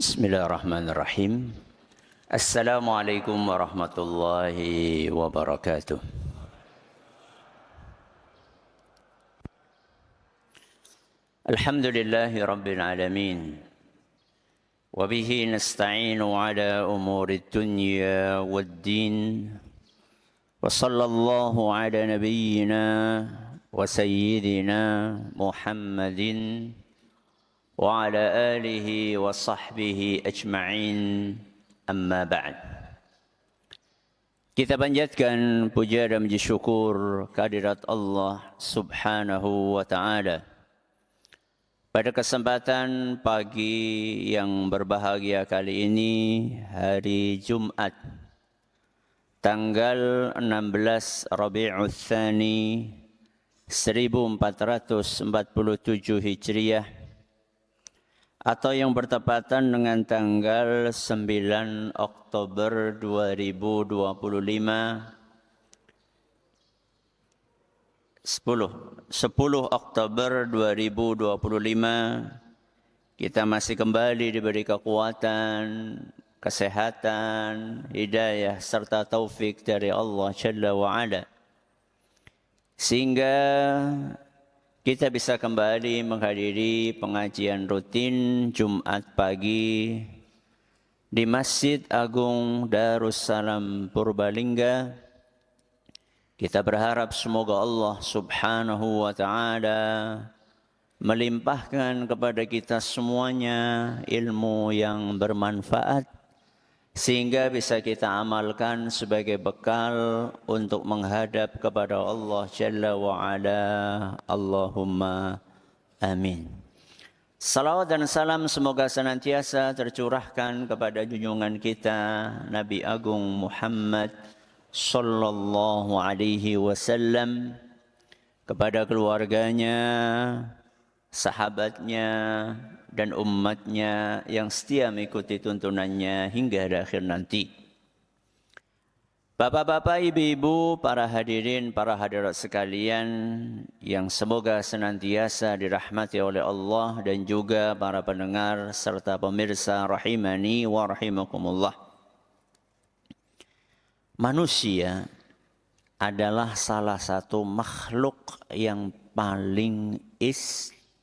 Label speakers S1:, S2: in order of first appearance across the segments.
S1: Bismillahirrahmanirrahim. Assalamualaikum warahmatullahi wabarakatuh. Alhamdulillahi rabbil alamin. Wabihi nasta'inu ala umuri dunya waddin. Wa sallallahu ala nabiyyina wa sayyidina Muhammadin wa ala alihi wa sahbihi ajma'in, amma ba'd. Kita panjatkan puja dan puji syukur kehadirat Allah subhanahu wa ta'ala. Pada kesempatan pagi yang berbahagia kali ini, hari Jumat, tanggal 16 Rabiul Tsani 1447 Hijriah, atau yang bertepatan dengan tanggal 9 Oktober 2025, 10 Oktober 2025, kita masih kembali diberi kekuatan, kesehatan, hidayah, serta taufik dari Allah Jalla wa'ala, sehingga kita bisa kembali menghadiri pengajian rutin Jumat pagi di Masjid Agung Darussalam Purbalingga. Kita berharap semoga Allah subhanahu wa ta'ala melimpahkan kepada kita semuanya ilmu yang bermanfaat, sehingga bisa kita amalkan sebagai bekal untuk menghadap kepada Allah Jalla wa'ala. Allahumma amin. Salawat dan salam semoga senantiasa tercurahkan kepada junjungan kita Nabi Agung Muhammad sallallahu alaihi wasallam, kepada keluarganya, sahabatnya, dan umatnya yang setia mengikuti tuntunannya hingga akhir nanti. Bapak-bapak, ibu-ibu, para hadirin, para hadirat sekalian yang semoga senantiasa dirahmati oleh Allah, dan juga para pendengar serta pemirsa rahimani wa rahimakumullah. Manusia adalah salah satu makhluk yang paling istimewa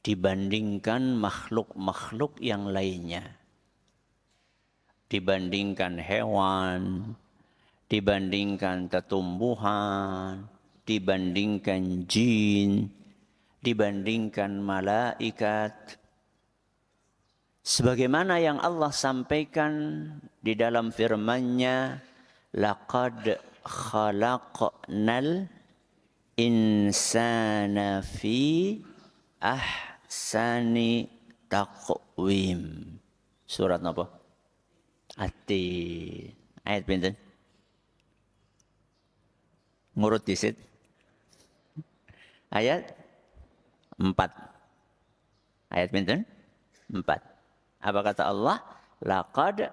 S1: dibandingkan makhluk-makhluk yang lainnya, dibandingkan hewan, dibandingkan tumbuhan, dibandingkan jin, dibandingkan malaikat. Sebagaimana yang Allah sampaikan di dalam firman-Nya, laqad khalaqnal insana fi ahsani taqwim. Surat apa? At-Tin. Ayat pinten? Ngurut disit. Ayat 4. Ayat pinten? 4. Apa kata Allah? Laqad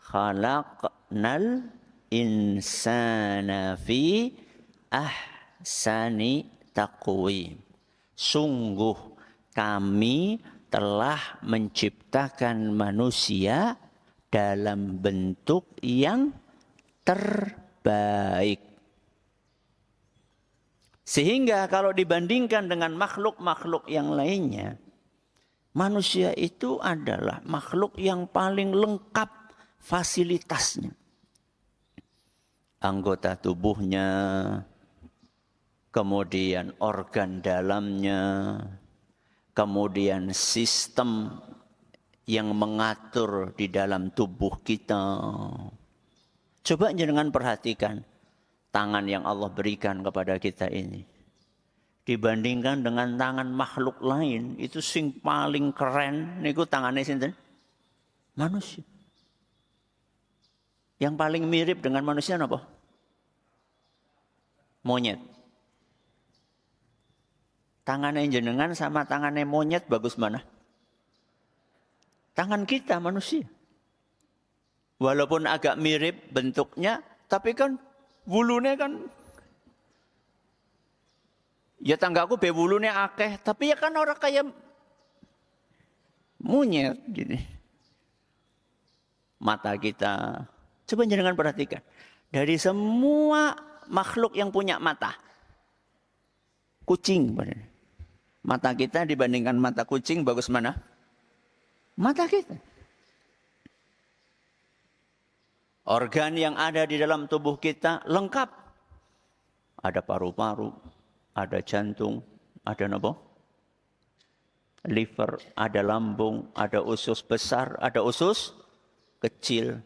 S1: khalaqnal insana fi ahsani taqwim. Sungguh kami telah menciptakan manusia dalam bentuk yang terbaik. Sehingga kalau dibandingkan dengan makhluk-makhluk yang lainnya, manusia itu adalah makhluk yang paling lengkap fasilitasnya. Anggota tubuhnya, kemudian organ dalamnya, kemudian sistem yang mengatur di dalam tubuh kita. Coba jenengan perhatikan tangan yang Allah berikan kepada kita ini, dibandingkan dengan tangan makhluk lain, itu sing paling keren niku tangannya sinten? Manusia. Yang paling mirip dengan manusia apa? Monyet. Tangannya jenengan sama tangannya monyet bagus mana? Tangan kita manusia. Walaupun agak mirip bentuknya, tapi kan bulunya kan, ya tanggaku bewulune akeh, tapi ya kan orang kayak Monyet gini. Mata kita. Coba jangan perhatikan. Dari semua makhluk yang punya mata. Kucing. Mata kita dibandingkan mata kucing bagus mana? Mata kita. Organ yang ada di dalam tubuh kita lengkap. Ada paru-paru, ada jantung, ada apa? Liver, ada lambung, ada usus besar, ada usus kecil.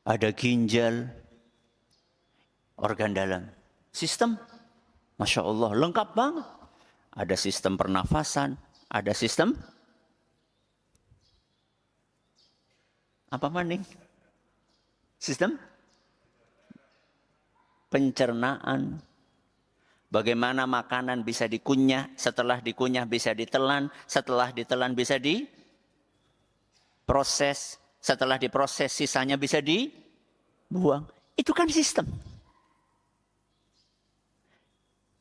S1: Ada ginjal, organ dalam. Sistem, Masya Allah, lengkap banget. Ada sistem pernafasan, ada sistem apa maning? Sistem pencernaan. Bagaimana makanan bisa dikunyah, setelah dikunyah bisa ditelan, setelah ditelan bisa diproses, setelah diproses sisanya bisa dibuang. Itu kan sistem.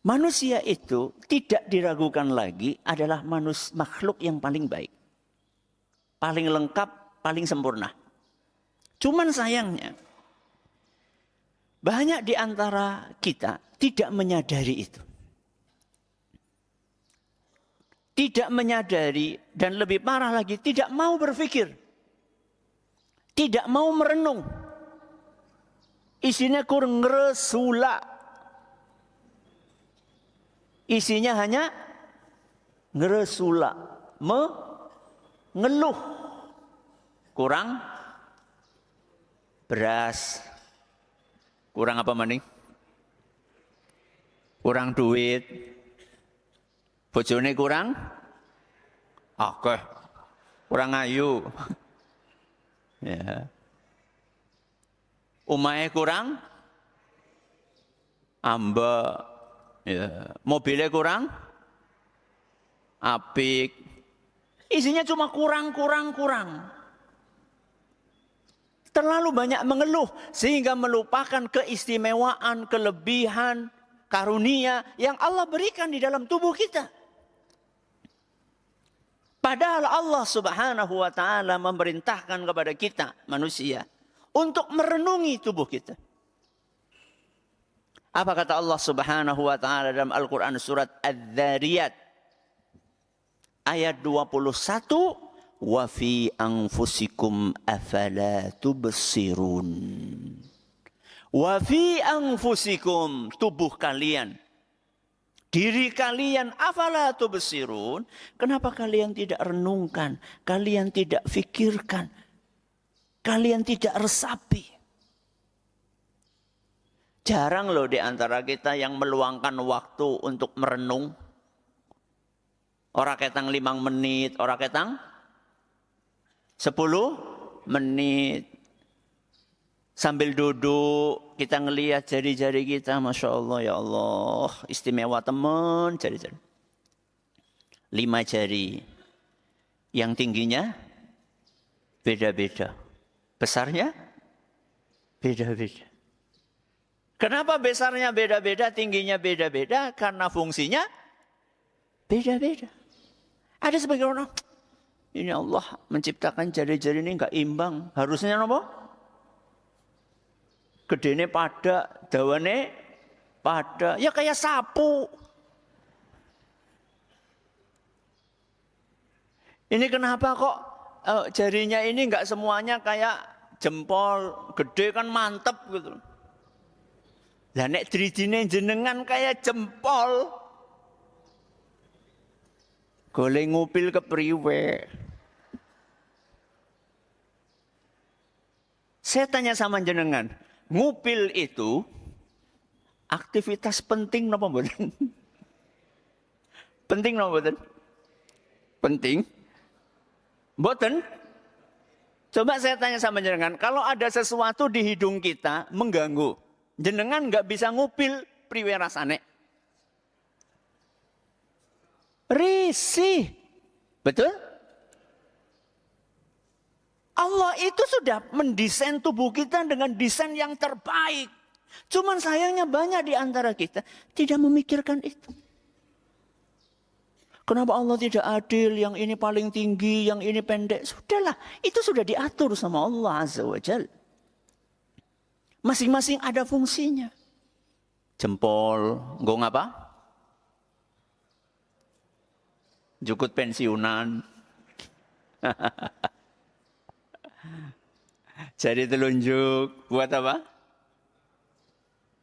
S1: Manusia itu tidak diragukan lagi adalah makhluk yang paling baik. Paling lengkap, paling sempurna. Cuman sayangnya, banyak di antara kita tidak menyadari itu. Tidak menyadari dan lebih parah lagi, tidak mau berpikir. Tidak mau merenung. Isinya kurang ngeresula. Isinya hanya ngeresula. Mengeluh. Kurang beras. Kurang apa maning? Kurang duit. Bojone kurang? Oke. Kurang ayu. Ya. Omahe kurang? Ambek. Ya. Mobilnya kurang? Apik. Isinya cuma kurang. Terlalu banyak mengeluh sehingga melupakan keistimewaan, kelebihan, karunia yang Allah berikan di dalam tubuh kita. Padahal Allah Subhanahu wa taala memerintahkan kepada kita manusia untuk merenungi tubuh kita. Apa kata Allah Subhanahu wa taala dalam Al-Qur'an surat Adz-Dzariyat ayat 21? Wa fi anfusikum afala tubsirun. Wa fi anfusikum, tubuh kalian, diri kalian, afala tubsirun. Kenapa kalian tidak renungkan? Kalian tidak fikirkan? Kalian tidak resapi? Jarang loh di antara kita yang meluangkan waktu untuk merenung. Orang ketang 5 menit, orang ketang 10 menit. Sambil duduk, kita ngelihat jari-jari kita. Masya Allah, ya Allah. Istimewa teman, jari-jari. 5 jari. Yang tingginya beda-beda. Besarnya beda-beda. Kenapa besarnya beda-beda, tingginya beda-beda? Karena fungsinya beda-beda. Ada sebagian orang, ini Allah menciptakan jari-jari ini enggak imbang. Harusnya apa? Gedene pada, dawane pada. Ya kayak sapu. Ini kenapa kok jarinya ini enggak semuanya kayak jempol. Gede kan mantep gitu. Lah nek drijine jenengan kayak jempol. Golek ngupil kepriwe. Saya tanya sama jenengan, ngupil itu aktivitas penting napa mboten? Penting napa mboten? Penting. Mboten? Coba saya tanya sama jenengan, kalau ada sesuatu di hidung kita mengganggu, jenengan enggak bisa ngupil priwe rasane? Risih. Betul? Allah itu sudah mendesain tubuh kita dengan desain yang terbaik. Cuman sayangnya banyak di antara kita tidak memikirkan itu. Kenapa Allah tidak adil? Yang ini paling tinggi, yang ini pendek. Sudahlah, itu sudah diatur sama Allah Azza wa Jalla. Masing-masing ada fungsinya. Jempol, nggo ngapa? Jukut pensiunan. Jari telunjuk, buat apa?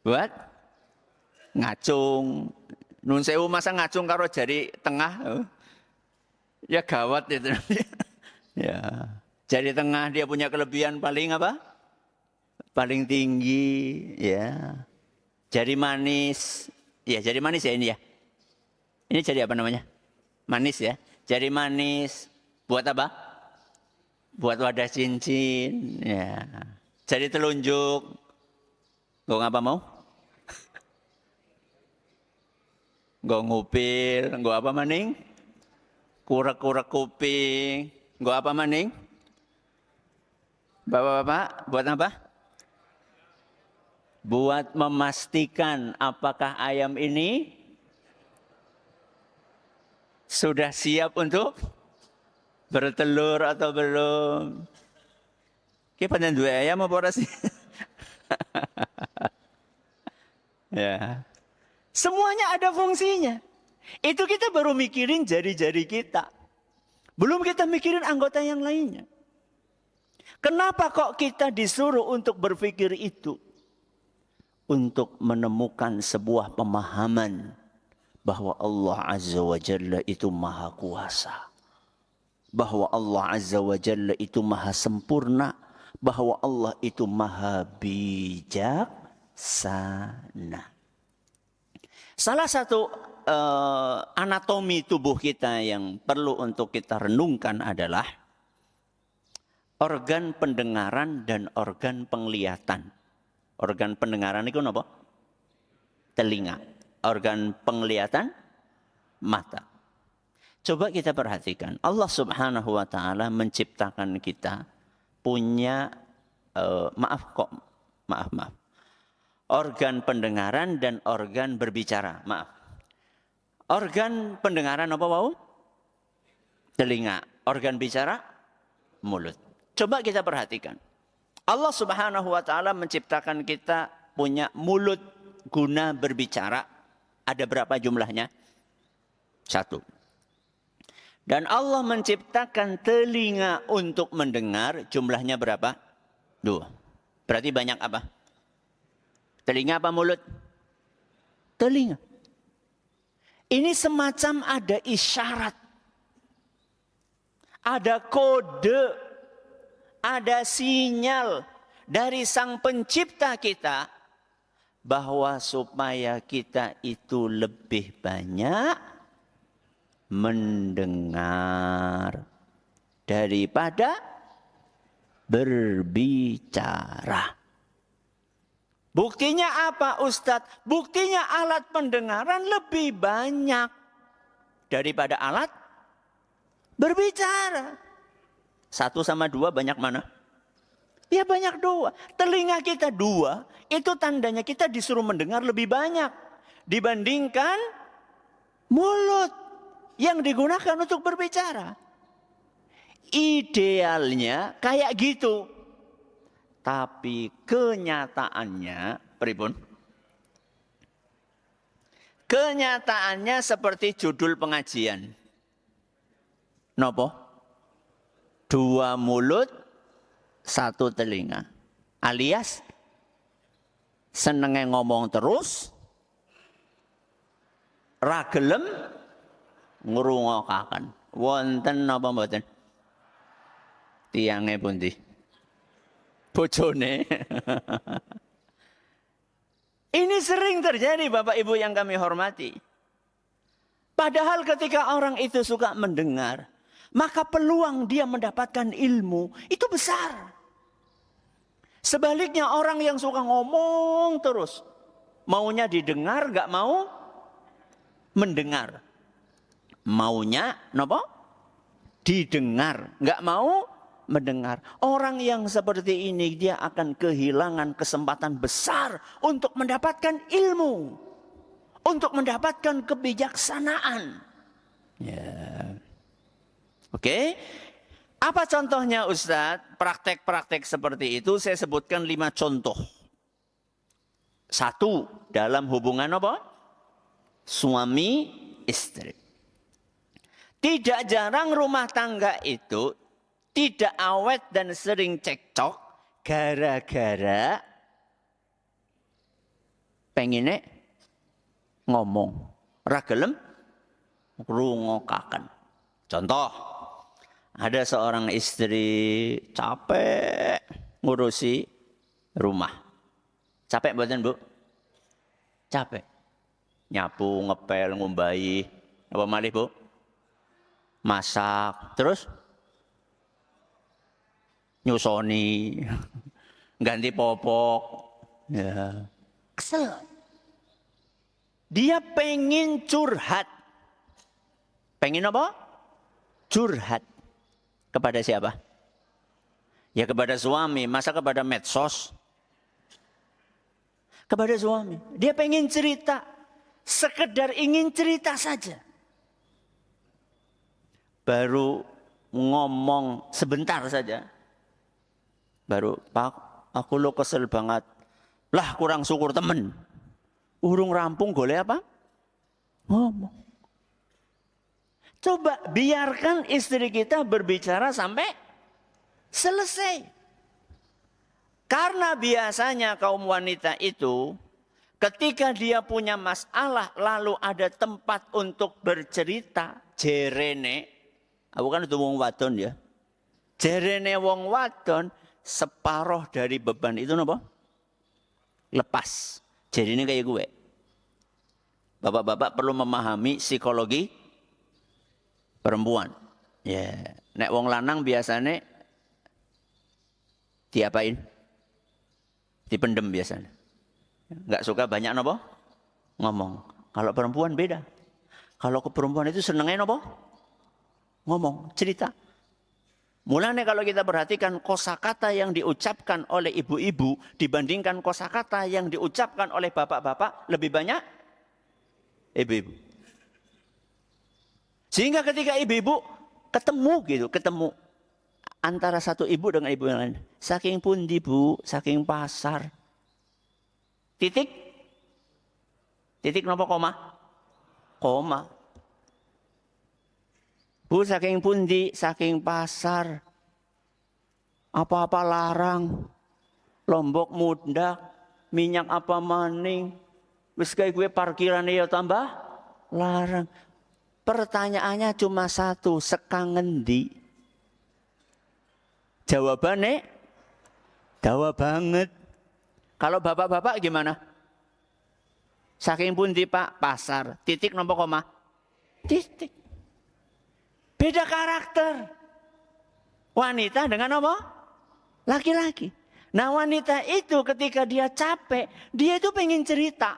S1: Buat ngacung. Nun sewu masa ngacung karo jari tengah. Ya gawat itu. Ya. Jari tengah dia punya kelebihan paling apa? Paling tinggi, ya. Jari manis. Ya, jari manis ya ini ya. Ini jari apa namanya? Manis ya. Jari manis buat apa? Buat wadah cincin, ya. Jari telunjuk. Gak ngapa mau? Gak ngupil, gak apa maning? Kurek-kurek kuping, gak apa maning? Bapak-bapak, buat apa? Buat memastikan apakah ayam ini sudah siap untuk bertelur atau belum. Kita pada dua ayam apa ora sih? Ya. Semuanya ada fungsinya. Itu kita baru mikirin jari-jari kita. Belum kita mikirin anggota yang lainnya. Kenapa kok kita disuruh untuk berpikir itu? Untuk menemukan sebuah pemahaman bahwa Allah Azza wa Jalla itu maha kuasa. Bahwa Allah Azza wa Jalla itu maha sempurna. Bahwa Allah itu maha bijaksana. Salah satu anatomi tubuh kita yang perlu untuk kita renungkan adalah organ pendengaran dan organ penglihatan. Organ pendengaran itu apa? Telinga. Organ penglihatan, mata. Coba kita perhatikan. Allah Subhanahu wa Ta'ala menciptakan kita punya, maaf. Organ pendengaran dan organ berbicara. Maaf. Organ pendengaran apa mau? Telinga. Organ bicara? Mulut. Coba kita perhatikan. Allah Subhanahu wa Ta'ala menciptakan kita punya mulut guna berbicara. Ada berapa jumlahnya? 1. Dan Allah menciptakan telinga untuk mendengar. Jumlahnya berapa? 2. Berarti banyak apa? Telinga apa mulut? Telinga. Ini semacam ada isyarat. Ada kode. Ada sinyal dari Sang Pencipta kita. Bahwa supaya kita itu lebih banyak mendengar. Daripada berbicara. Buktinya apa Ustadz? Buktinya alat pendengaran lebih banyak daripada alat berbicara. 1 sama 2 banyak mana? Ya banyak 2. Telinga kita 2, itu tandanya kita disuruh mendengar lebih banyak dibandingkan mulut yang digunakan untuk berbicara. Idealnya kayak gitu. Tapi kenyataannya, pripun? Kenyataannya seperti judul pengajian. Nopo? 2 mulut, 1 telinga. Alias, senenge ngomong terus, ra gelem ngrungokaken. Wonten napa mboten? Tiange pundi? Bojone. Ini sering terjadi Bapak Ibu yang kami hormati. Padahal ketika orang itu suka mendengar, maka peluang dia mendapatkan ilmu itu besar. Sebaliknya orang yang suka ngomong terus, maunya didengar, gak mau mendengar. Maunya napa? Didengar, gak mau mendengar. Orang yang seperti ini dia akan kehilangan kesempatan besar untuk mendapatkan ilmu, untuk mendapatkan kebijaksanaan. Ya. Oke. Apa contohnya Ustadz? Praktek-praktek seperti itu saya sebutkan 5 contoh. 1, dalam hubungan apa? Suami istri. Tidak jarang rumah tangga itu tidak awet dan sering cekcok gara-gara pengennya ngomong. Ra gelem rungokaken. Contoh, ada seorang istri capek ngurusi rumah. Capek mboten, Bu? Capek. Nyapu, ngepel, ngumbahi. Apa malih, Bu? Masak. Terus nyusoni. Ganti popok. Ya. Kesel. Dia pengen curhat. Pengen apa? Curhat. Kepada siapa? Ya kepada suami. Masa kepada medsos? Kepada suami. Dia pengen cerita. Sekedar ingin cerita saja. Baru ngomong sebentar saja. Baru, Pak, aku lo kesel banget. Lah kurang syukur temen. Urung rampung golek apa? Ngomong. Coba biarkan istri kita berbicara sampai selesai. Karena biasanya kaum wanita itu ketika dia punya masalah lalu ada tempat untuk bercerita, jerene, aku kan itu wong wadon ya. Jerene wong wadon separuh dari beban itu napa? Lepas. Jerene kayak gue. Bapak-bapak perlu memahami psikologi perempuan. Ya, nek wong lanang biasanya diapain? Dipendem biasanya. Enggak suka banyak napa? Ngomong. Kalau perempuan beda. Kalau ke perempuan itu senengnya napa? Ngomong, cerita. Mulanya kalau kita perhatikan kosakata yang diucapkan oleh ibu-ibu dibandingkan kosakata yang diucapkan oleh bapak-bapak lebih banyak ibu-ibu. Sehingga ketika ibu-ibu ketemu antara satu ibu dengan ibu yang lain. Saking pundi Bu, saking pasar. Titik napa koma? Koma. Bu saking pundi, saking pasar. Apa-apa larang. Lombok muda, minyak apa maning. Wis kayak gue parkirannya ya tambah larang. Pertanyaannya cuma satu, sekang ngendi? Jawabannya dawa banget. Kalau bapak-bapak gimana? Saking pundi Pak? Pasar. Titik napa koma? Titik. Beda karakter. Wanita dengan apa? Laki-laki. Nah wanita itu ketika dia capek, dia itu pengen cerita.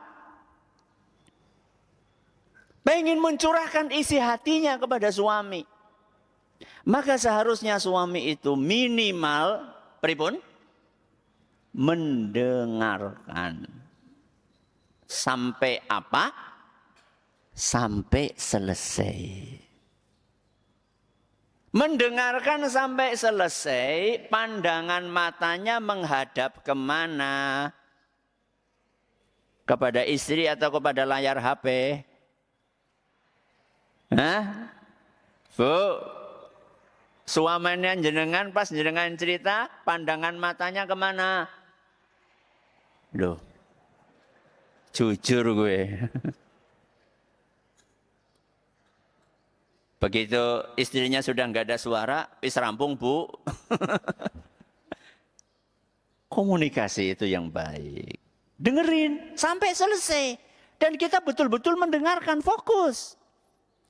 S1: Pengen mencurahkan isi hatinya kepada suami. Maka seharusnya suami itu minimal, pripun? Mendengarkan. Sampai apa? Sampai selesai. Mendengarkan sampai selesai, pandangan matanya menghadap kemana? Kepada istri atau kepada layar HP? Hah? Bu, suaminya jenengan pas jenengan cerita, pandangan matanya kemana? Loh, jujur gue. Begitu istrinya sudah nggak ada suara, wis rampung Bu. Komunikasi itu yang baik. Dengerin sampai selesai. Dan kita betul-betul mendengarkan, fokus.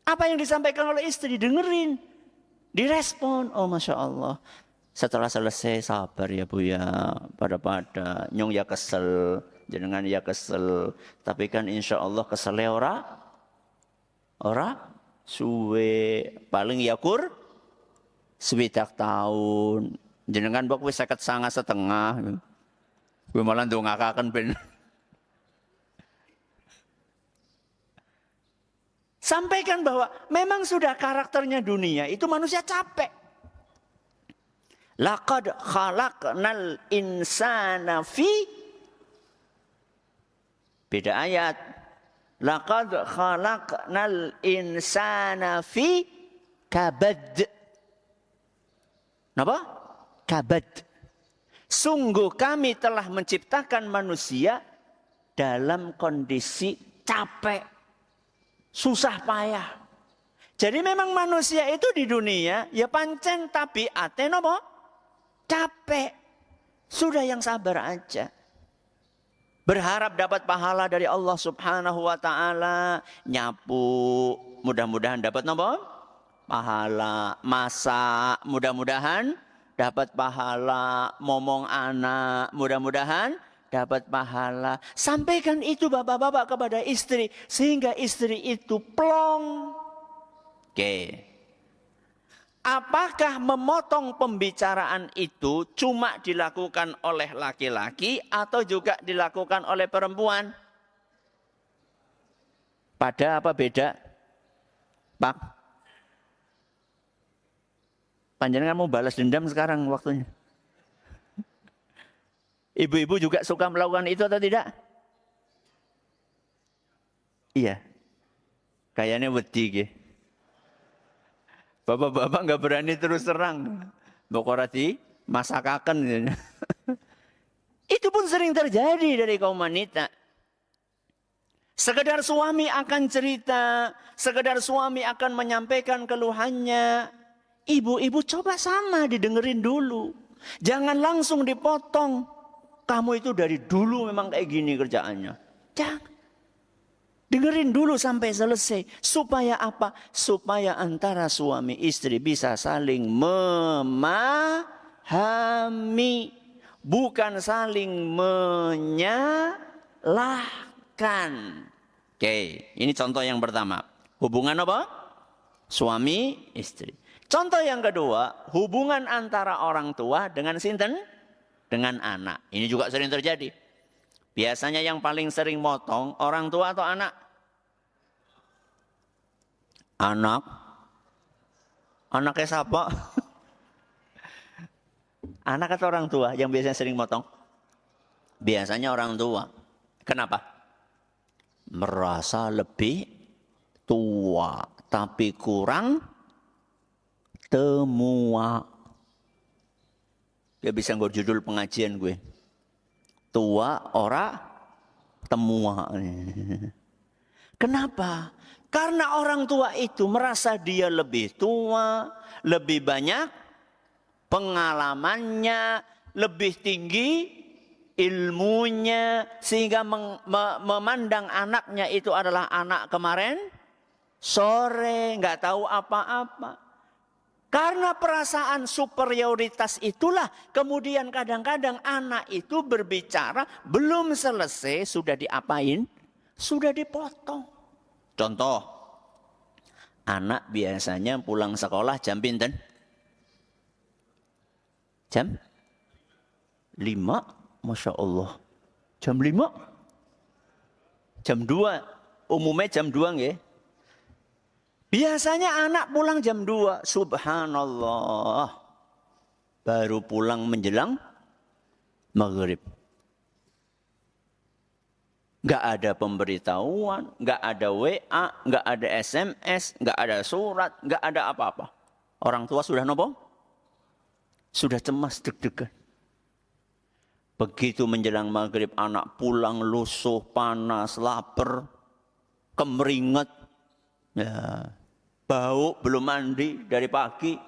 S1: Apa yang disampaikan oleh istri, dengerin. Direspon, oh Masya Allah. Setelah selesai, sabar ya Bu ya. Pada-pada, nyong ya kesel. Jenengan ya kesel. Tapi kan insya Allah keselnya ora suwe paling yakur swidak tahun jenengan bok wis 59,5 gue malah ndongakaken ben Sampaikan bahwa memang sudah karakternya dunia itu manusia capek. Laqad khalaqnal insana fi, beda ayat. Laqad khalaqnal insana fi kabad. Napa? Kabad. Sungguh kami telah menciptakan manusia dalam kondisi capek, susah payah. Jadi memang manusia itu di dunia ya pancen tabiate napa? Capek. Sudah yang sabar aja. Berharap dapat pahala dari Allah Subhanahu wa taala, nyapu, mudah-mudahan dapat napa? Pahala. Masak, mudah-mudahan dapat pahala. Momong anak, mudah-mudahan dapat pahala. Sampaikan itu bapak-bapak kepada istri sehingga istri itu plong. Oke. Apakah memotong pembicaraan itu cuma dilakukan oleh laki-laki atau juga dilakukan oleh perempuan? Pada apa beda? Pak? Panjenengan mau balas dendam sekarang waktunya. Ibu-ibu juga suka melakukan itu atau tidak? Iya. Kayaknya wedi gitu. Bapak-bapak nggak berani terus terang. Bokorati masakaken. Itu pun sering terjadi dari kaum wanita. Sekedar suami akan cerita, sekedar suami akan menyampaikan keluhannya. Ibu-ibu coba sama didengerin dulu. Jangan langsung dipotong. Kamu itu dari dulu memang kayak gini kerjaannya. Jangan. Dengerin dulu sampai selesai. Supaya apa? Supaya antara suami istri bisa saling memahami. Bukan saling menyalahkan. Oke, ini contoh yang pertama. Hubungan apa? Suami istri. Contoh yang kedua, hubungan antara orang tua dengan sinten? Dengan anak. Ini juga sering terjadi. Biasanya yang paling sering motong orang tua atau anak? Anak. Anaknya siapa? Anak atau orang tua yang biasanya sering motong? Biasanya orang tua. Kenapa? Merasa lebih tua tapi kurang temua. Dia bisa nggak judul pengajian gue. Tua ora temua. Kenapa? Karena orang tua itu merasa dia lebih tua, lebih banyak pengalamannya, lebih tinggi ilmunya, sehingga memandang anaknya itu adalah anak kemarin sore, nggak tahu apa-apa. Karena perasaan superioritas itulah kemudian kadang-kadang anak itu berbicara belum selesai sudah diapain? Sudah dipotong. Contoh, anak biasanya pulang sekolah jam pinten? Jam 5, Masya Allah. Jam 5? Jam 2, umumnya jam 2 nggih. Biasanya anak pulang jam 2. Subhanallah. Baru pulang menjelang maghrib. Gak ada pemberitahuan, gak ada WA, gak ada SMS, gak ada surat, gak ada apa-apa. Orang tua sudah nopo? Sudah cemas deg-degan. Begitu menjelang maghrib anak pulang lusuh, panas, lapar, kemeringat. Ya, bau, belum mandi dari pagi.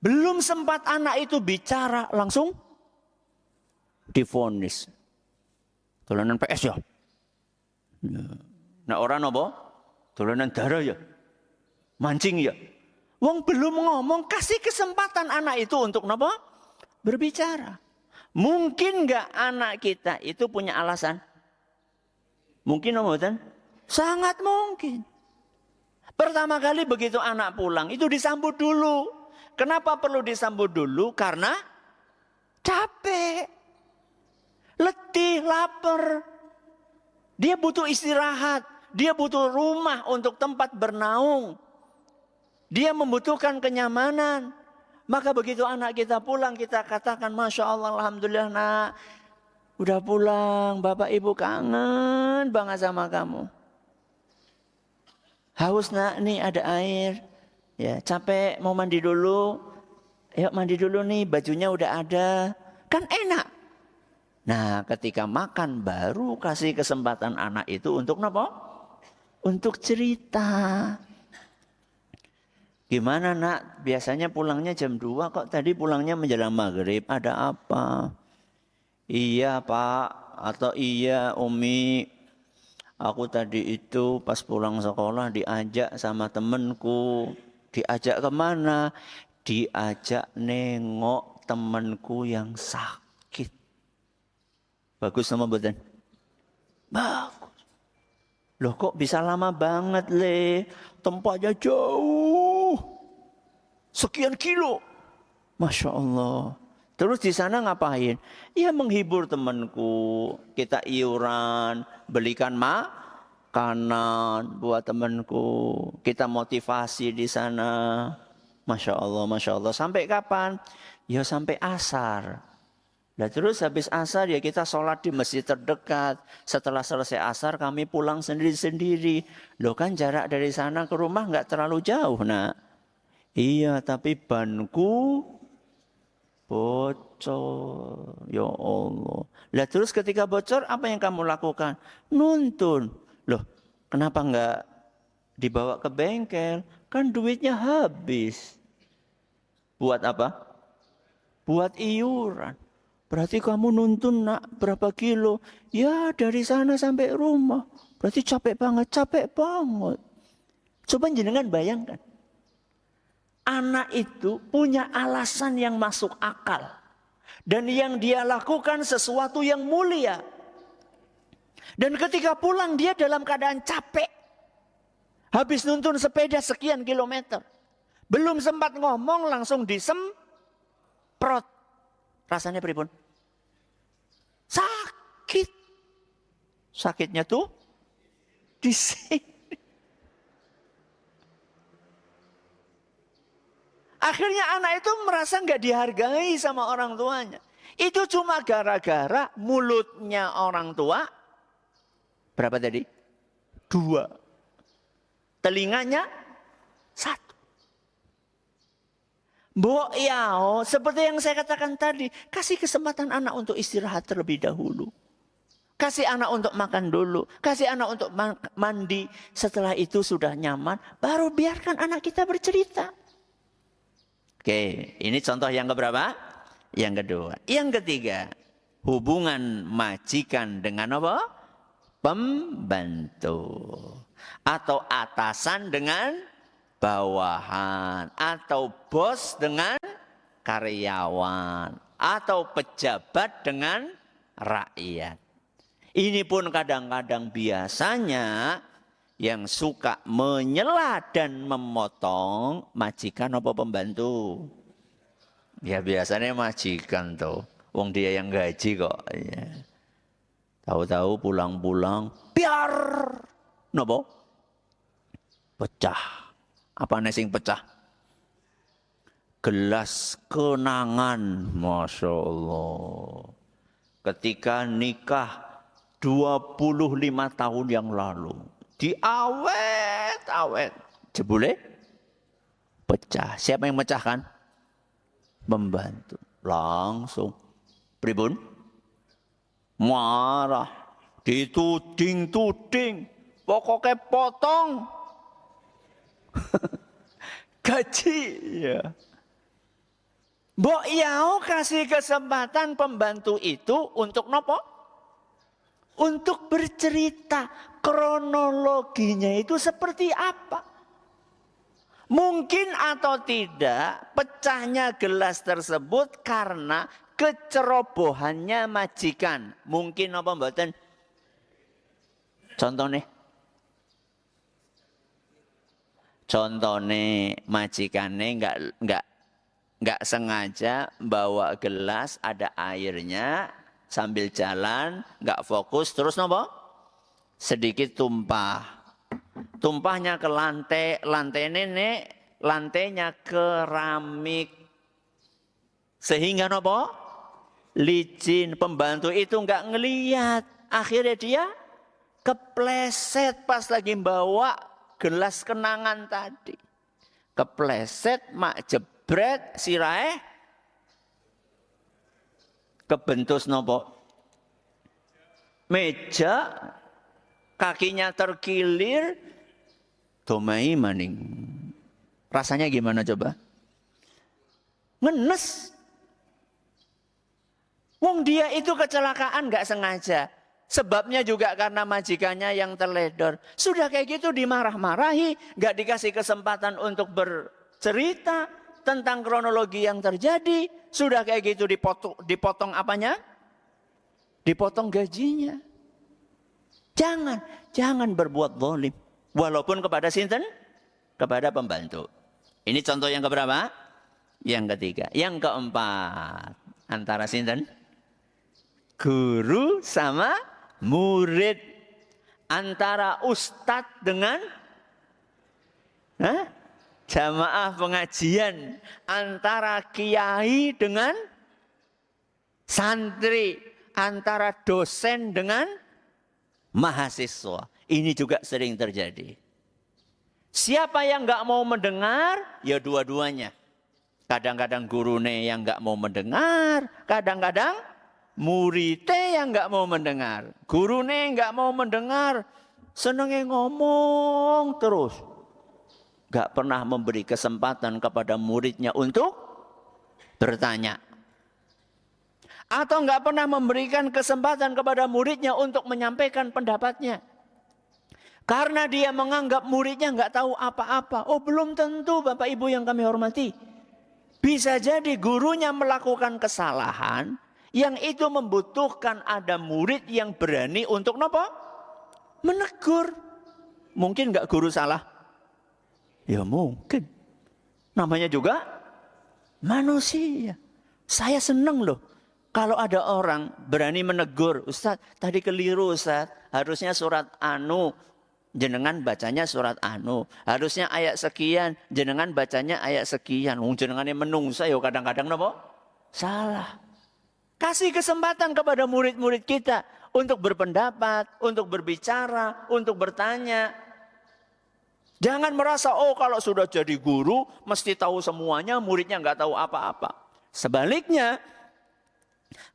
S1: Belum sempat anak itu bicara, langsung divonis. Dolanan PS ya. Nah orang apa? Dolanan darah ya. Mancing ya. Wong belum ngomong, kasih kesempatan anak itu untuk apa? Berbicara. Mungkin nggak anak kita itu punya alasan? Mungkin apa? Sangat mungkin. Pertama kali begitu anak pulang itu disambut dulu. Kenapa perlu disambut dulu? Karena capek, letih, lapar. Dia butuh istirahat. dia butuh rumah untuk tempat bernaung. Dia membutuhkan kenyamanan. Maka begitu anak kita pulang, kita katakan, Masya Allah, Alhamdulillah nak, udah pulang, bapak ibu kangen banget sama kamu. Haus nak, nih ada air. Ya, capek mau mandi dulu. Ayo mandi dulu nih, bajunya udah ada. Kan enak. Nah, ketika makan baru kasih kesempatan anak itu untuk apa? Untuk cerita. Gimana nak? Biasanya pulangnya jam 2 kok tadi pulangnya menjelang maghrib. Ada apa? Iya pak. Atau iya Umi. Aku tadi itu pas pulang sekolah diajak sama temenku. Diajak kemana? Diajak nengok temenku yang sakit. Bagus sama badan? Bagus. Loh kok bisa lama banget le? Tempatnya jauh. Sekian kilo. Masya Allah. Terus di sana ngapain? Ya menghibur temanku. Kita iuran. Belikan makanan buat temanku. Kita motivasi di sana. Masya Allah, Masya Allah. Sampai kapan? Ya sampai asar. Nah terus habis asar ya kita sholat di masjid terdekat. Setelah selesai asar kami pulang sendiri-sendiri. Loh kan jarak dari sana ke rumah nggak terlalu jauh nak. Iya tapi banku bocor. Ya Allah. Lah terus ketika bocor apa yang kamu lakukan? Nuntun. Loh kenapa nggak dibawa ke bengkel? Kan duitnya habis. Buat apa? Buat iuran. Berarti kamu nuntun nak berapa kilo? Ya dari sana sampai rumah. Berarti capek banget, capek banget. Coba jenengan bayangkan. Anak itu punya alasan yang masuk akal. Dan yang dia lakukan sesuatu yang mulia. Dan ketika pulang dia dalam keadaan capek. Habis nuntun sepeda sekian kilometer. Belum sempat ngomong langsung disemprot. Rasanya pripun? Sakit. Sakitnya tuh di sini. Akhirnya anak itu merasa nggak dihargai sama orang tuanya. Itu cuma gara-gara mulutnya orang tua. Berapa tadi? 2. Telinganya 1. Mbok Yao, seperti yang saya katakan tadi, kasih kesempatan anak untuk istirahat terlebih dahulu. Kasih anak untuk makan dulu, kasih anak untuk mandi. Setelah itu sudah nyaman, baru biarkan anak kita bercerita. Oke, ini contoh yang keberapa? Yang kedua. Yang ketiga, hubungan majikan dengan apa? Pembantu. Atau atasan dengan bawahan, atau bos dengan karyawan, atau pejabat dengan rakyat. Ini pun kadang-kadang biasanya yang suka menyela dan memotong majikan apa pembantu. Ya biasanya majikan tuh, wong dia yang gaji kok. Ya. Tahu-tahu pulang-pulang, biar, nopo, pecah. Apa sing pecah? Gelas kenangan, Masya Allah. Ketika nikah 25 tahun yang lalu. Diawet-awet. Jebule pecah. Siapa yang mecahkan? Membantu. Langsung. Pribun? Marah. Dituding-tuding. Pokoknya potong. Gaji ya. Mbok Yao kasih kesempatan pembantu itu untuk nopo? Untuk bercerita kronologinya itu seperti apa. Mungkin atau tidak pecahnya gelas tersebut karena kecerobohannya majikan. Mungkin apa mboten? Contohnya. Contohnya majikannya nggak sengaja bawa gelas ada airnya sambil jalan nggak fokus terus nopo sedikit tumpah Tumpahnya ke lantai, lantai nenek, lantainya keramik. Sehingga nopo? Licin. Pembantu itu nggak ngelihat. Akhirnya dia kepleset pas lagi bawa gelas kenangan tadi. Kepleset, mak jebret, sirahe kebentus nopo? Meja, kakinya terkilir, domai maning. Rasanya gimana coba? Ngenes. Wong dia itu kecelakaan nggak sengaja. Sebabnya juga karena majikannya yang terledor. Sudah kayak gitu dimarah-marahi, nggak dikasih kesempatan untuk bercerita tentang kronologi yang terjadi. Sudah kayak gitu dipotong apanya? Dipotong gajinya. Jangan berbuat zalim. Walaupun kepada sinten? Kepada pembantu. Ini contoh yang keberapa? Yang ketiga. Yang keempat. Antara sinten? Guru sama murid. Antara ustadz dengan jamaah pengajian. Antara kiai dengan santri. Antara dosen dengan mahasiswa. Ini juga sering terjadi. Siapa yang nggak mau mendengar, ya dua-duanya. Kadang-kadang gurune yang nggak mau mendengar, kadang-kadang muridnya yang nggak mau mendengar. Gurune nggak mau mendengar, senengnya ngomong terus. Nggak pernah memberi kesempatan kepada muridnya untuk bertanya. Atau nggak pernah memberikan kesempatan kepada muridnya untuk menyampaikan pendapatnya. Karena dia menganggap muridnya nggak tahu apa-apa. Oh, belum tentu Bapak Ibu yang kami hormati. Bisa jadi gurunya melakukan kesalahan yang itu membutuhkan ada murid yang berani untuk nopo? Menegur. Mungkin nggak guru salah? Ya mungkin. Namanya juga manusia. Saya seneng loh kalau ada orang berani menegur. Ustaz, tadi keliru Ustaz. Harusnya surat anu. Jenengan bacanya surat anu. Harusnya ayat sekian. Jenengan bacanya ayat sekian. Jenengannya menungsa ya kadang-kadang nopo? Salah. Kasih kesempatan kepada murid-murid kita. Untuk berpendapat. Untuk berbicara. Untuk bertanya. Jangan merasa oh kalau sudah jadi guru. Mesti tahu semuanya. Muridnya nggak tahu apa-apa. Sebaliknya.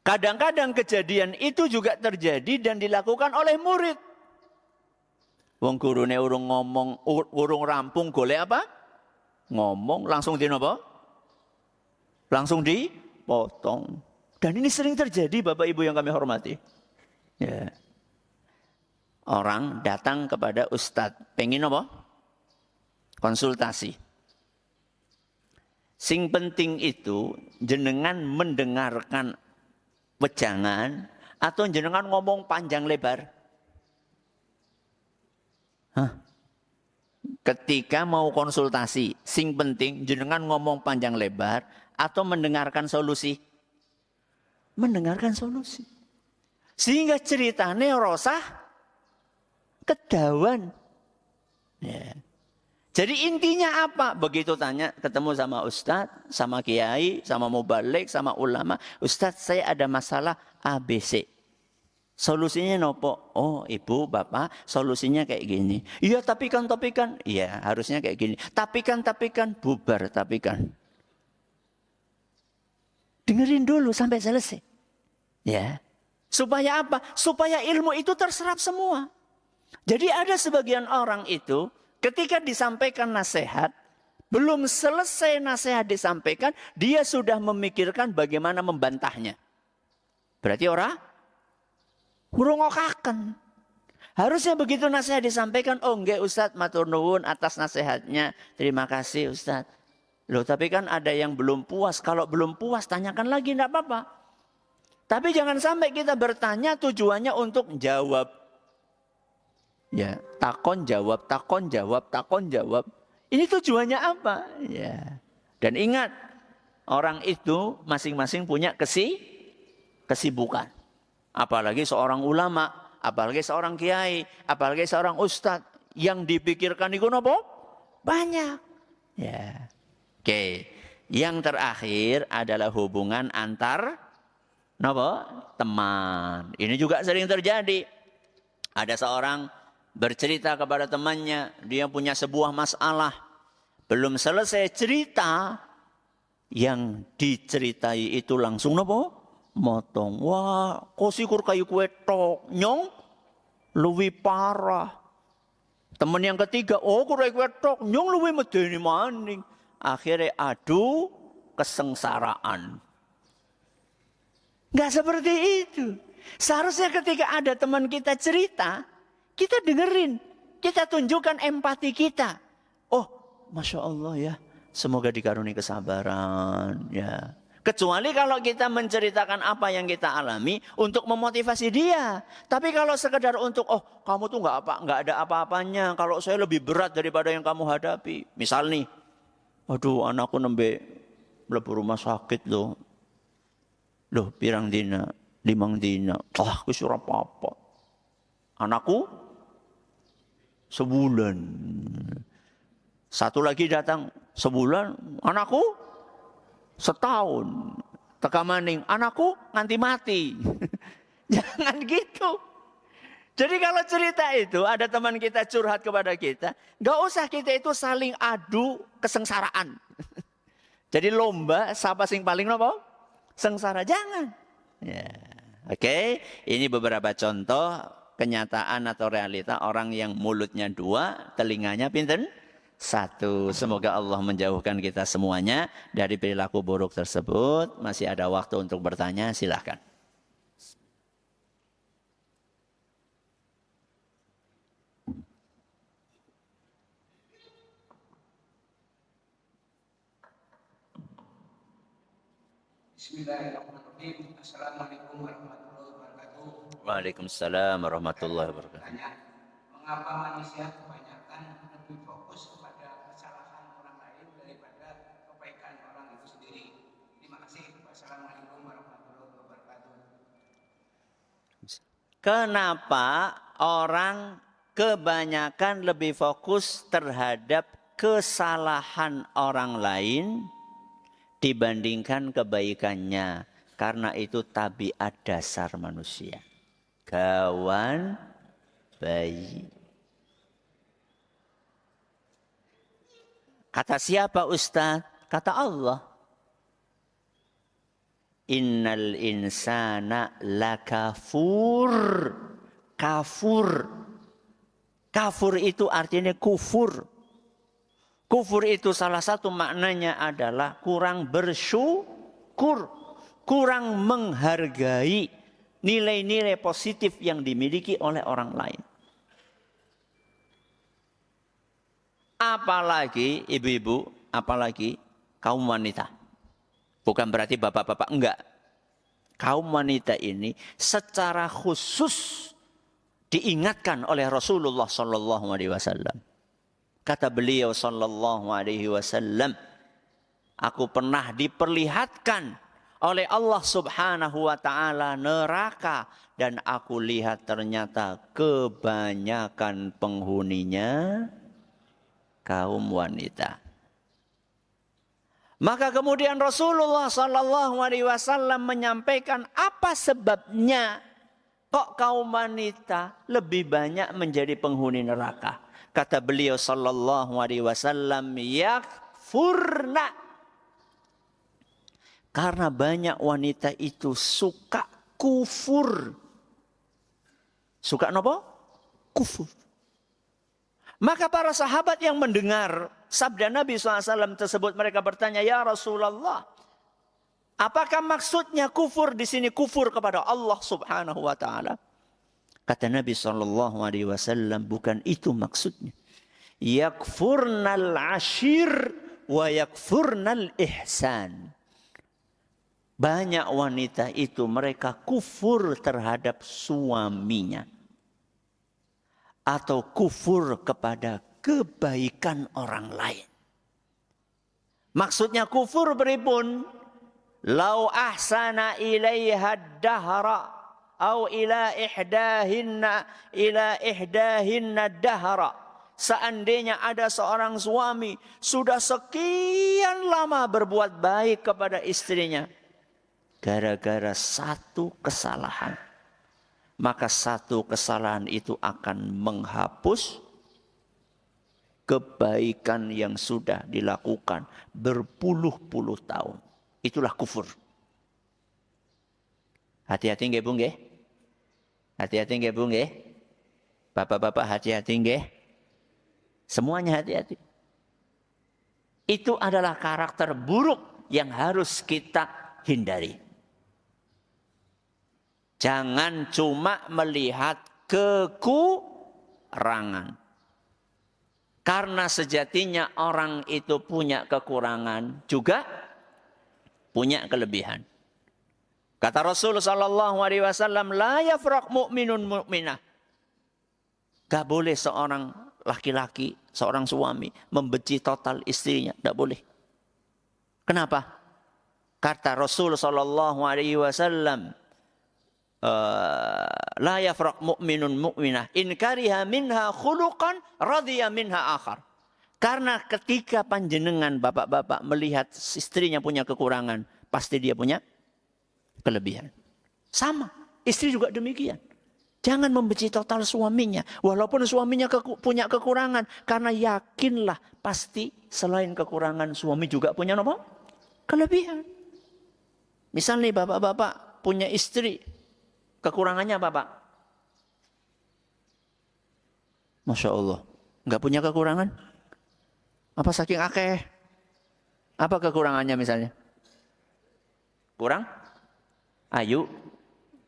S1: Kadang-kadang kejadian itu juga terjadi dan dilakukan oleh murid. Wong gurune urung ngomong, urung rampung golek apa? Ngomong langsung di apa? Langsung dipotong. Dan ini sering terjadi Bapak Ibu yang kami hormati. Ya. Orang datang kepada ustadz, pengen apa? Konsultasi. Sing penting itu jenengan mendengarkan wejangan atau jenengan ngomong panjang lebar. Ketika mau konsultasi, sing penting jenengan ngomong panjang lebar atau mendengarkan solusi. Mendengarkan solusi. Sehingga ceritanya rosah kedawan. Ya. Jadi intinya apa? Begitu tanya, ketemu sama ustadz, sama kiai, sama mubalik, sama ulama. Ustadz, saya ada masalah ABC. Solusinya nopo? Oh ibu, bapak, solusinya kayak gini. Iya tapi kan, iya harusnya kayak gini. Tapi kan, bubar, tapi kan. Dengerin dulu sampai selesai. Ya. Supaya apa? Supaya ilmu itu terserap semua. Jadi ada sebagian orang itu, ketika disampaikan nasihat, belum selesai nasihat disampaikan, dia sudah memikirkan bagaimana membantahnya. Berarti orang ngrungokaken. Harusnya begitu nasihat disampaikan, oh nggih Ustaz, matur nuwun atas nasihatnya. Terima kasih Ustaz. Loh tapi kan ada yang belum puas. Kalau belum puas tanyakan lagi, enggak apa-apa. Tapi jangan sampai kita bertanya tujuannya untuk jawab. Ya, takon jawab, takon jawab, takon jawab. Ini tujuannya apa? Ya. Dan ingat, orang itu masing-masing punya kesibukan. Apalagi seorang ulama, apalagi seorang kiai, apalagi seorang ustadz yang dipikirkan itu apa? Banyak. Ya. Oke. Yang terakhir adalah hubungan antar teman. Ini juga sering terjadi. Ada seorang bercerita kepada temannya, dia punya sebuah masalah. Belum selesai cerita, yang diceritai itu langsung motong. Wah, kok sikur kayu kue tok, nyong luwih parah. Teman yang ketiga, oh kayu kue tok, nyong luwih medeni maning. Akhirnya adu kesengsaraan. Enggak seperti itu. Seharusnya ketika ada teman kita cerita, kita dengerin, kita tunjukkan empati kita. Oh, Masya Allah ya. Semoga dikaruni kesabaran, ya. Kecuali kalau kita menceritakan apa yang kita alami untuk memotivasi dia. Tapi kalau sekedar untuk, oh kamu tuh nggak ada apa-apanya. Kalau saya lebih berat daripada yang kamu hadapi. Misal nih, aduh anakku nembe mlebu rumah sakit loh. Loh pirang dina, 5 dina. Wis ora apa-apa. Anakku sebulan. Satu lagi datang sebulan, anakku setahun. Teka maning, anakku nganti mati. Jangan gitu. Jadi kalau cerita itu ada teman kita curhat kepada kita, gak usah kita itu saling adu kesengsaraan. Jadi lomba siapa sing paling sengsara, jangan. Ya. Oke, ini beberapa contoh kenyataan atau realita orang yang mulutnya 2, telinganya pinten? 1. Semoga Allah menjauhkan kita semuanya dari perilaku buruk tersebut. Masih ada waktu untuk bertanya, silahkan.
S2: Bismillahirrahmanirrahim. Assalamualaikum warahmatullahi wabarakatuh.
S1: Waalaikumsalam warahmatullahi wabarakatuh.
S2: Mengapa manusia kebanyakan lebih fokus kepada kesalahan orang lain daripada kebaikan orang itu sendiri? Terima kasih. Wassalamualaikum warahmatullahi wabarakatuh.
S1: Kenapa orang kebanyakan lebih fokus terhadap kesalahan orang lain dibandingkan kebaikannya? Karena itu tabiat dasar manusia. Kawan bayi. Kata siapa Ustaz? Kata Allah. Innal insana lakafur. Kafur. Kafur itu artinya kufur. Kufur itu salah satu maknanya adalah kurang bersyukur. Kurang menghargai nilai-nilai positif yang dimiliki oleh orang lain. Apalagi ibu-ibu, apalagi kaum wanita. Bukan berarti bapak-bapak, enggak. Kaum wanita ini secara khusus diingatkan oleh Rasulullah sallallahu alaihi wasallam. Kata beliau sallallahu alaihi wasallam, aku pernah diperlihatkan oleh Allah subhanahu wa ta'ala neraka. Dan aku lihat ternyata kebanyakan penghuninya kaum wanita. Maka kemudian Rasulullah sallallahu alaihi wasallam menyampaikan apa sebabnya kok kaum wanita lebih banyak menjadi penghuni neraka. Kata beliau sallallahu alaihi wasallam, yakfurna. Karena banyak wanita itu suka kufur. Suka apa? Kufur. Maka para sahabat yang mendengar sabda Nabi SAW tersebut, mereka bertanya, ya Rasulullah, apakah maksudnya kufur di sini? Kufur kepada Allah Subhanahu wa Ta'ala. Kata Nabi SAW, bukan itu maksudnya. Yakfurnal ashir wa yakfurnal ihsan. Banyak wanita itu mereka kufur terhadap suaminya. Atau kufur kepada kebaikan orang lain. Maksudnya kufur beripun. Lau ahsana ilaiha dahra. Au ila ihdahinna dahra. seandainya ada seorang suami sudah sekian lama berbuat baik kepada istrinya, gara-gara satu kesalahan, maka satu kesalahan itu akan menghapus kebaikan yang sudah dilakukan berpuluh-puluh tahun. Itulah kufur. Hati-hati nggih Bu nggih? Hati-hati nggih Bu nggih? Bapak-bapak hati-hati nggih? Semuanya hati-hati. Itu adalah karakter buruk yang harus kita hindari. Jangan cuma melihat kekurangan. Karena sejatinya orang itu punya kekurangan juga punya kelebihan. Kata Rasul sallallahu alaihi wasallam, la yafraq mu'minun mu'minah. Gak boleh seorang laki-laki, seorang suami membenci total istrinya, tidak boleh. Kenapa? Kata Rasul sallallahu alaihi wasallam, la yafraq mu'minun mu'minah in kariha minha khuluqan radhiya minha akhar. Karena ketika panjenengan bapak-bapak melihat istrinya punya kekurangan, pasti dia punya kelebihan. Sama, istri juga demikian. Jangan membenci total suaminya, walaupun suaminya punya kekurangan, karena yakinlah pasti selain kekurangan suami juga punya apa? Kelebihan. Misal nih bapak-bapak punya istri, kekurangannya apa Pak? Masya Allah, nggak punya kekurangan? Apa saking akeh? Apa kekurangannya misalnya? Kurang? Ayu?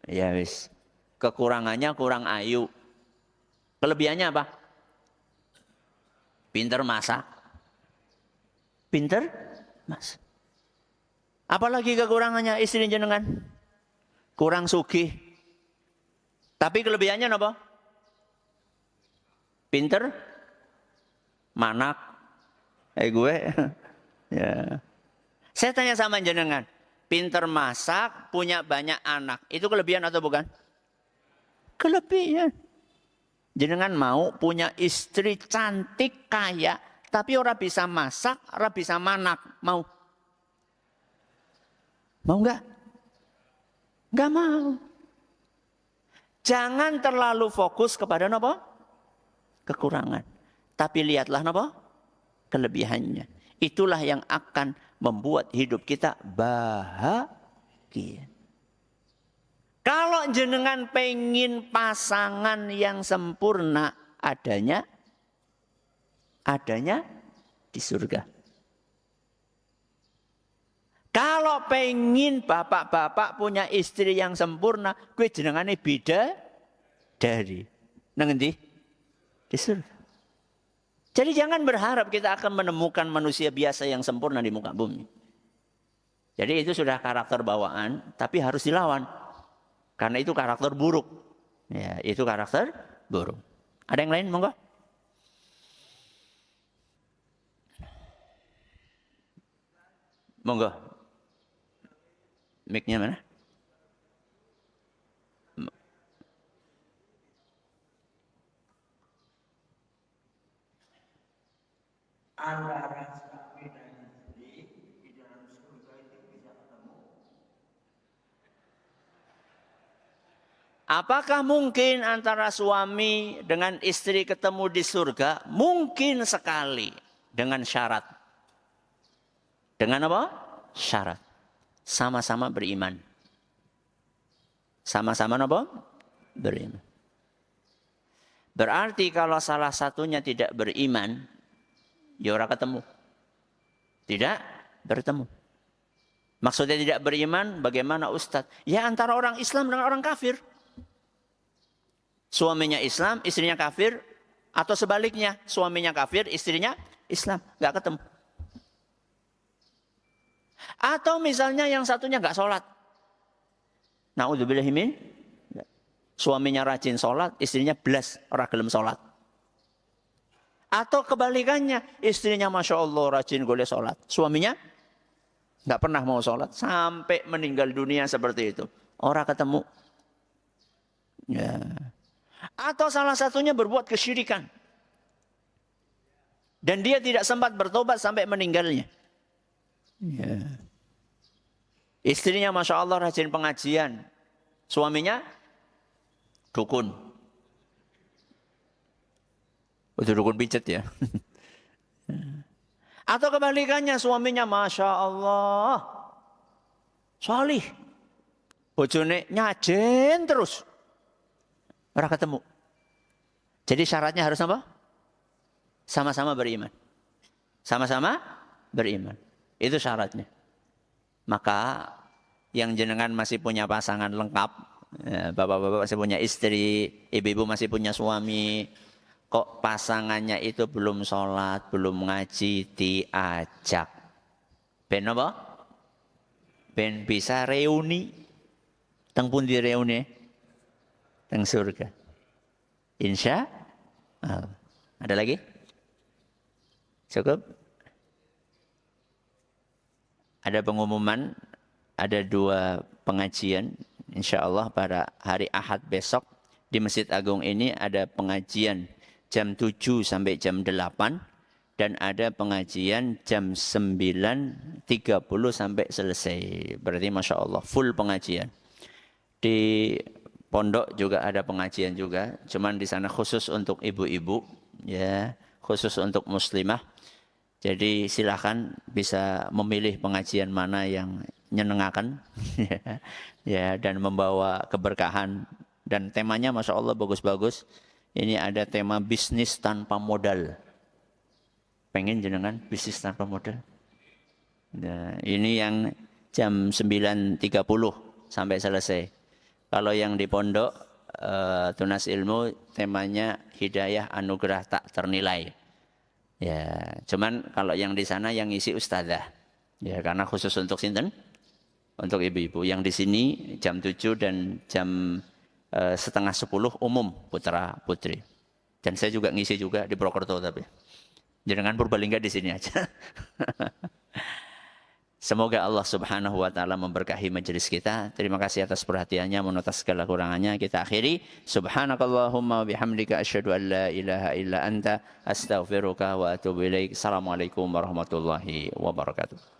S1: Ya wis. Kekurangannya kurang ayu. Kelebihannya apa? Pinter masak. Pinter masak. Apalagi kekurangannya istri jenengan? Kurang sugih. Tapi kelebihannya apa? Pinter manak. Gue. Ya. Saya tanya sama jenengan. Pinter masak, punya banyak anak. Itu kelebihan atau bukan? Kelebihan. Jenengan mau punya istri cantik, kaya, tapi orang bisa masak, orang bisa manak. Mau? Mau enggak? Enggak mau. Jangan terlalu fokus kepada apa? Kekurangan. Tapi lihatlah apa? Kelebihannya. Itulah yang akan membuat hidup kita bahagia. Kalau jenengan pengen pasangan yang sempurna, adanya di surga. Kalau pengen bapak-bapak punya istri yang sempurna, gue jenengane beda dari. Nang endi? Di surga. Jadi jangan berharap kita akan menemukan manusia biasa yang sempurna di muka bumi. Jadi itu sudah karakter bawaan, tapi harus dilawan. Karena itu karakter buruk. Ya, itu karakter buruk. Ada yang lain, monggo? Monggo. Mic-nya mana?
S2: Antara suami dan istri di dalam surga itu bisa ketemu.
S1: Apakah mungkin antara suami dengan istri ketemu di surga? Mungkin sekali. Dengan syarat. Dengan apa? Syarat. Sama-sama beriman. Sama-sama apa? Beriman. Berarti kalau salah satunya tidak beriman, ya ora ketemu. Tidak bertemu. Maksudnya tidak beriman, bagaimana Ustadz? Ya antara orang Islam dengan orang kafir. Suaminya Islam, istrinya kafir. Atau sebaliknya, suaminya kafir, istrinya Islam. Gak ketemu. Atau misalnya yang satunya gak sholat. Na'udzubillahimin. Suaminya rajin sholat, istrinya belas orang gelem sholat. Atau kebalikannya, istrinya Masya Allah rajin golek sholat. Suaminya nggak pernah mau sholat. Sampai meninggal dunia seperti itu. Orang ketemu. Ya. Atau salah satunya berbuat kesyirikan. Dan dia tidak sempat bertobat sampai meninggalnya. Ya. Istrinya Masya Allah rajin pengajian. Suaminya dukun. Itu dukun pijet ya. Atau kebalikannya suaminya Masya Allah salih. Bojone nyajen terus. Ora ketemu. Jadi syaratnya harus apa? Sama-sama beriman. Sama-sama beriman. Itu syaratnya. Maka yang jenengan masih punya pasangan lengkap, ya, bapak-bapak masih punya istri, ibu-ibu masih punya suami, kok pasangannya itu belum sholat, belum ngaji, diajak. Ben apa? Ben bisa reuni. Teng pundi reuni? Teng surga. Insya Allah. Ada lagi? Cukup? Ada pengumuman, ada 2 pengajian. Insya Allah pada hari Ahad besok di Masjid Agung ini ada pengajian jam 7 sampai jam 8. Dan ada pengajian jam 9.30 sampai selesai. Berarti Masya Allah full pengajian. Di pondok juga ada pengajian juga. Cuman di sana khusus untuk ibu-ibu. Ya, khusus untuk muslimah. Jadi silakan bisa memilih pengajian mana yang nyenengakan ya, dan membawa keberkahan. Dan temanya Masya Allah bagus-bagus. Ini ada tema bisnis tanpa modal. Pengen jenengan bisnis tanpa modal? Nah, ini yang jam 9.30 sampai selesai. Kalau yang di pondok Tunas Ilmu temanya hidayah anugerah tak ternilai. Ya, cuman kalau yang di sana yang ngisi ustazah. Ya, karena khusus untuk sinten? Untuk ibu-ibu. Yang di sini jam 7 dan jam 9:30 umum putra putri. Dan saya juga ngisi juga di Purwokerto tapi. Jangan Purbalingga di sini aja. Semoga Allah Subhanahu wa taala memberkahi majelis kita. Terima kasih atas perhatiannya, mohon atas segala kurangannya. Kita akhiri. Subhanakallahumma bihamdika asyhadu an la ilaha illa anta astaghfiruka wa atubu ilaik. Assalamualaikum warahmatullahi wabarakatuh.